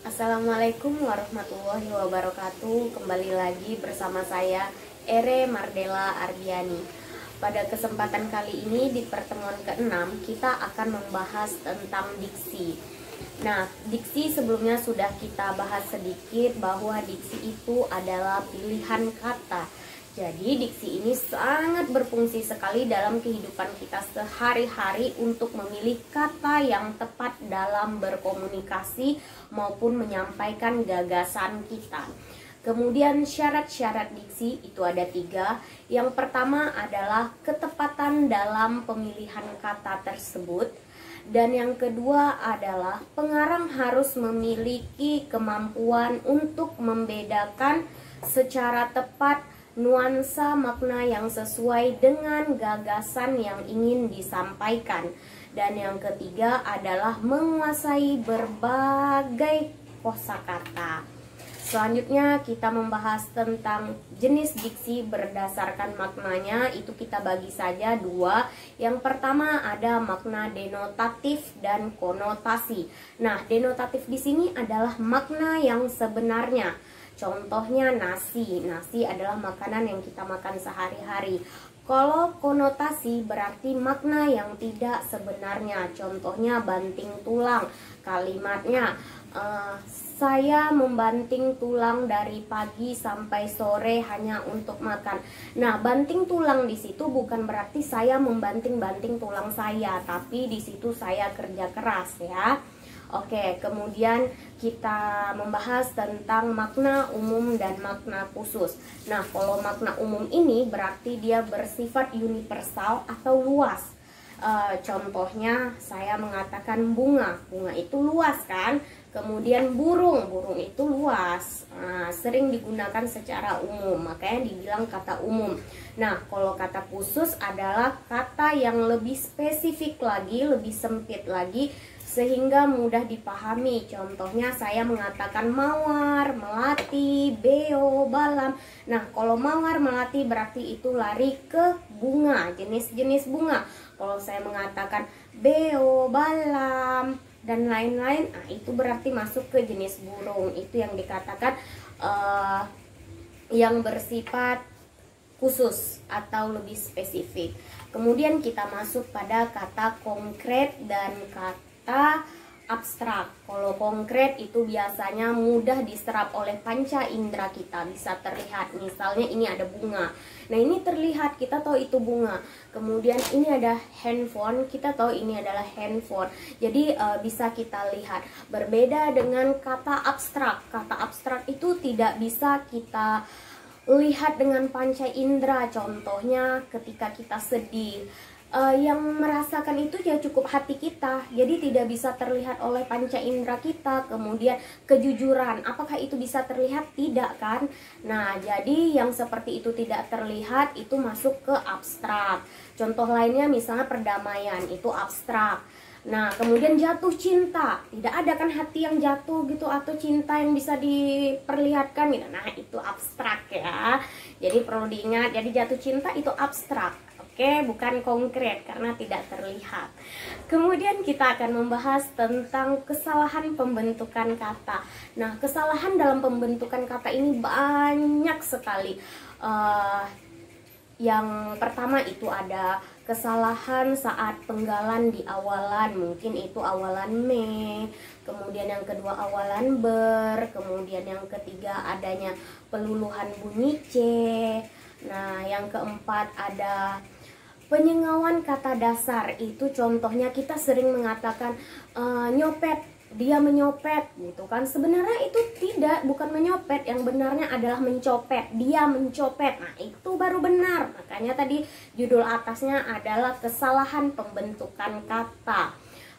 Assalamualaikum warahmatullahi wabarakatuh. Kembali lagi bersama saya Ere Mardela Ardiani. Pada kesempatan kali ini di pertemuan ke-6 kita akan membahas tentang diksi. Nah, diksi sebelumnya sudah kita bahas sedikit bahwa diksi itu adalah pilihan kata. Jadi diksi ini sangat berfungsi sekali dalam kehidupan kita sehari-hari untuk memilih kata yang tepat dalam berkomunikasi maupun menyampaikan gagasan kita. Kemudian syarat-syarat diksi itu ada 3. Yang pertama adalah ketepatan dalam pemilihan kata tersebut. Dan yang kedua adalah pengarang harus memiliki kemampuan untuk membedakan secara tepat nuansa makna yang sesuai dengan gagasan yang ingin disampaikan. Dan yang ketiga adalah menguasai berbagai kosakata. Selanjutnya kita membahas tentang jenis diksi berdasarkan maknanya. Itu kita bagi saja 2. Yang pertama ada makna denotatif dan konotasi. Nah, denotatif di sini adalah makna yang sebenarnya. Contohnya nasi. Nasi adalah makanan yang kita makan sehari-hari. Kalau konotasi berarti makna yang tidak sebenarnya. Contohnya banting tulang. Kalimatnya saya membanting tulang dari pagi sampai sore hanya untuk makan. Nah, banting tulang di situ bukan berarti saya membanting-banting tulang saya, tapi di situ saya kerja keras ya. Oke, kemudian kita membahas tentang makna umum dan makna khusus. Nah, kalau makna umum ini berarti dia bersifat universal atau luas. Contohnya saya mengatakan bunga. Bunga itu luas kan? Kemudian burung. Burung itu luas. Sering digunakan secara umum, makanya dibilang kata umum. Nah, kalau kata khusus adalah kata yang lebih spesifik lagi, lebih sempit lagi, sehingga mudah dipahami. Contohnya saya mengatakan mawar, melati, beo, balam. Nah, kalau mawar, melati berarti itu lari ke bunga, jenis-jenis bunga. Kalau saya mengatakan beo, balam, dan lain-lain, itu berarti masuk ke jenis burung. Itu yang dikatakan yang bersifat khusus atau lebih spesifik. Kemudian kita masuk pada kata konkret dan kata abstrak. Kalau konkret itu biasanya mudah diserap oleh panca indera kita, bisa terlihat. Misalnya ini ada bunga. Nah, ini terlihat, kita tahu itu bunga. Kemudian ini ada handphone, kita tahu ini adalah handphone. Jadi bisa kita lihat. Berbeda dengan kata abstrak. Kata abstrak itu tidak bisa kita lihat dengan panca indera. Contohnya ketika kita sedih, yang merasakan itu ya cukup hati kita, jadi tidak bisa terlihat oleh panca indera kita. Kemudian kejujuran, apakah itu bisa terlihat? Tidak kan? Nah, jadi yang seperti itu tidak terlihat itu masuk ke abstrak. Contoh lainnya misalnya perdamaian, itu abstrak. Nah, kemudian jatuh cinta, tidak ada kan hati yang jatuh gitu atau cinta yang bisa diperlihatkan gitu. Nah, itu abstrak ya. Jadi perlu diingat, jadi jatuh cinta itu abstrak. Oke, bukan konkret karena tidak terlihat. Kemudian kita akan membahas tentang kesalahan pembentukan kata. Nah, kesalahan dalam pembentukan kata ini banyak sekali. Yang pertama itu ada kesalahan saat penggalan di awalan, mungkin itu awalan me. Kemudian yang kedua awalan ber. Kemudian yang ketiga adanya peluluhan bunyi c. Nah, yang keempat ada penyengauan kata dasar. Itu contohnya kita sering mengatakan nyopet, dia menyopet gitu kan. Sebenarnya itu tidak, bukan menyopet. Yang benarnya adalah mencopet, dia mencopet. Nah, itu baru benar. Makanya tadi judul atasnya adalah kesalahan pembentukan kata.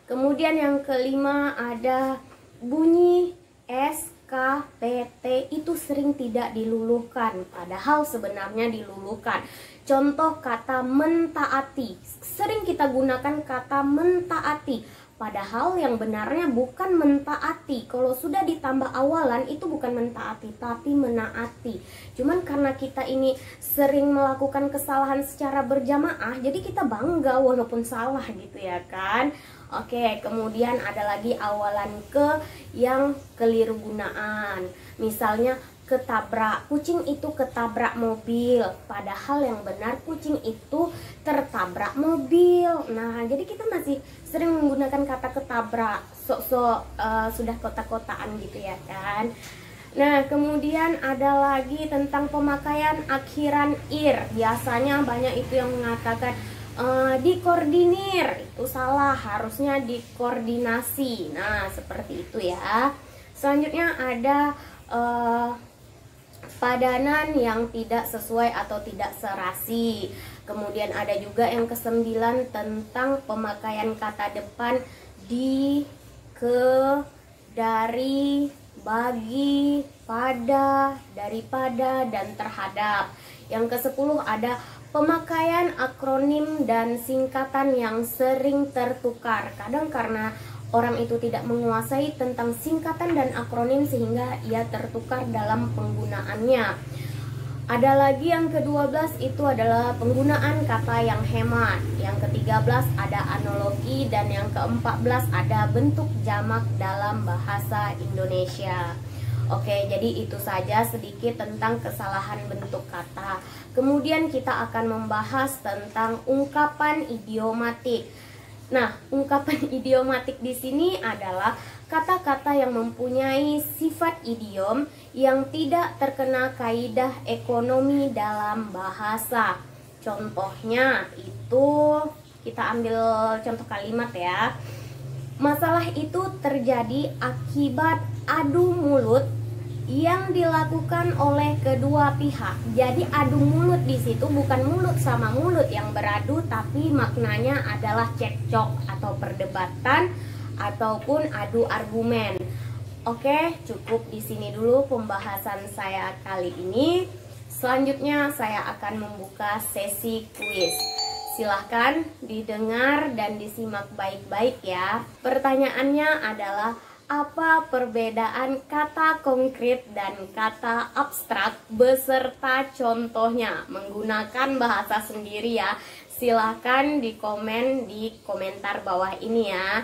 Kemudian yang kelima ada bunyi S, K, P, T itu sering tidak diluluhkan, padahal sebenarnya diluluhkan. Contoh kata mentaati, sering kita gunakan kata mentaati, padahal yang benarnya bukan mentaati. Kalau sudah ditambah awalan itu bukan mentaati tapi menaati. Cuman karena kita ini sering melakukan kesalahan secara berjamaah, jadi kita bangga walaupun salah gitu ya kan. Oke, kemudian ada lagi awalan ke yang keliru gunaan. Misalnya ketabrak, kucing itu ketabrak mobil, padahal yang benar kucing itu tertabrak mobil. Nah, jadi kita masih sering menggunakan kata ketabrak, sok-sok sudah kota-kotaan gitu ya kan. Nah, kemudian ada lagi tentang pemakaian akhiran ir. Biasanya banyak itu yang mengatakan dikoordinir, itu salah, harusnya dikoordinasi. Nah, seperti itu ya. Selanjutnya ada padanan yang tidak sesuai atau tidak serasi. Kemudian ada juga yang ke-9 tentang pemakaian kata depan di, ke, dari, bagi, pada, daripada, dan terhadap. Yang ke-10 ada pemakaian akronim dan singkatan yang sering tertukar. Kadang karena orang itu tidak menguasai tentang singkatan dan akronim sehingga ia tertukar dalam penggunaannya. Ada lagi yang ke-12 itu adalah penggunaan kata yang hemat. Yang ke-13 ada analogi dan yang ke-14 ada bentuk jamak dalam bahasa Indonesia. Oke, jadi itu saja sedikit tentang kesalahan bentuk kata. Kemudian kita akan membahas tentang ungkapan idiomatik. Nah, ungkapan idiomatik di sini adalah kata-kata yang mempunyai sifat idiom yang tidak terkena kaidah ekonomi dalam bahasa. Contohnya itu kita ambil contoh kalimat ya. Masalah itu terjadi akibat adu mulut yang dilakukan oleh kedua pihak. Jadi adu mulut di situ bukan mulut sama mulut yang beradu, tapi maknanya adalah cekcok atau perdebatan ataupun adu argumen. Oke, cukup di sini dulu pembahasan saya kali ini. Selanjutnya saya akan membuka sesi kuis. Silahkan didengar dan disimak baik-baik ya. Pertanyaannya adalah, apa perbedaan kata konkret dan kata abstrak beserta contohnya? Menggunakan bahasa sendiri ya. Silahkan di komen di komentar bawah ini ya.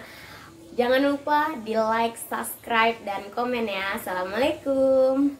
Jangan lupa di like, subscribe, dan komen ya. Assalamualaikum.